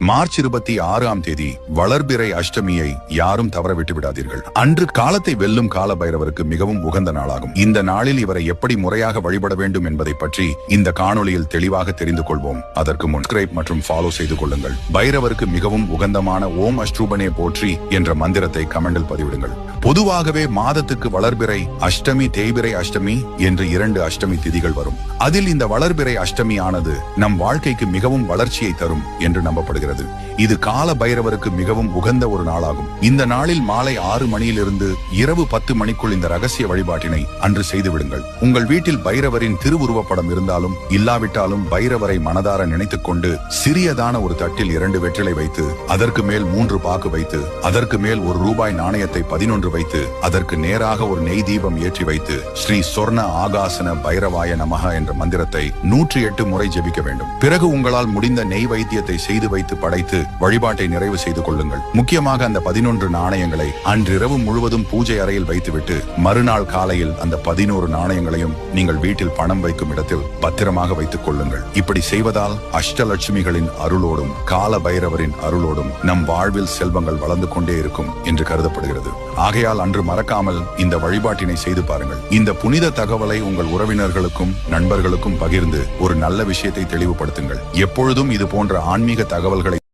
March 26ஆம் தேதி வளர்பிறை அஷ்டமியை யாரும் தவற விட்டு விடாதீர்கள். அன்று காலத்தை வெல்லும் கால பைரவருக்கு மிகவும் உகந்த நாளாகும். இந்த நாளில் இவரை எப்படி முறையாக வழிபட வேண்டும் என்பதை பற்றி இந்த காணொளியில் தெளிவாக தெரிந்து கொள்வோம். அதற்கு முன் சப்ஸ்கிரைப் மற்றும் ஃபாலோ செய்து கொள்ளுங்கள். பைரவருக்கு மிகவும் உகந்தமான ஓம் அஷ்டூபனே போற்றி என்ற மந்திரத்தை கமெண்டில் பதிவிடுங்கள். பொதுவாகவே மாதத்துக்கு வளர்பிறை அஷ்டமி, தேய்பிறை அஷ்டமி என்று 2 அஷ்டமி திதிகள் வரும். அதில் இந்த வளர்பிறை அஷ்டமி ஆனது நம் வாழ்க்கைக்கு மிகவும் வளர்ச்சியை தரும் என்று நம்பப்படுகிறது. இது கால பைரவருக்கு மிகவும் உகந்த ஒரு நாளாகும். இந்த நாளில் மாலை 6 மணியிலிருந்து இரவு 10 மணிக்குள் இந்த ரகசிய வழிபாட்டினை அன்று செய்துவிடுங்கள். உங்கள் வீட்டில் பைரவரின் திருவுருவப்படம் இருந்தாலும் இல்லாவிட்டாலும் பைரவரை மனதார நினைத்துக் கொண்டு சிறியதான ஒரு தட்டில் 2 வெற்றிலை வைத்து அதற்கு மேல் 3 பாக்கு வைத்து அதற்கு மேல் ₹1 நாணயத்தை 11 வைத்து அதற்கு நேராக ஒரு நெய் தீபம் ஏற்றி வைத்து ஸ்ரீ சொர்ண ஆகாசன பைரவாய நமக என்ற மந்திரத்தை 108 முறை ஜெபிக்க வேண்டும். பிறகு உங்களால் முடிந்த நெய் வைத்தியத்தை செய்து வைத்து படைத்து வழிபாட்டை நிறைவு செய்து கொள்ளுங்கள். முக்கியமாக அந்த 11 நாணயங்களை அன்றிரவு முழுவதும் பூஜை அறையில் வைத்துவிட்டு மறுநாள் காலையில் அந்த 11 நாணயங்களையும் நீங்கள் வீட்டில் பணம் வைக்கும் இடத்தில் பத்திரமாக வைத்துக் கொள்ளுங்கள். இப்படி செய்வதால் அஷ்டலட்சுமிகளின் அருளோடும் கால பைரவரின் அருளோடும் நம் வாழ்வில் செல்வங்கள் வளர்ந்து கொண்டே இருக்கும் என்று கருதப்படுகிறது. ஆகையால் அன்று மறக்காமல் இந்த வழிபாட்டினை செய்து பாருங்கள். இந்த புனித தகவலை உங்கள் உறவினர்களுக்கும் நண்பர்களுக்கும் பகிர்ந்து ஒரு நல்ல விஷயத்தை தெளிவுபடுத்துங்கள். எப்பொழுதும் இது போன்ற ஆன்மீக தகவல்களை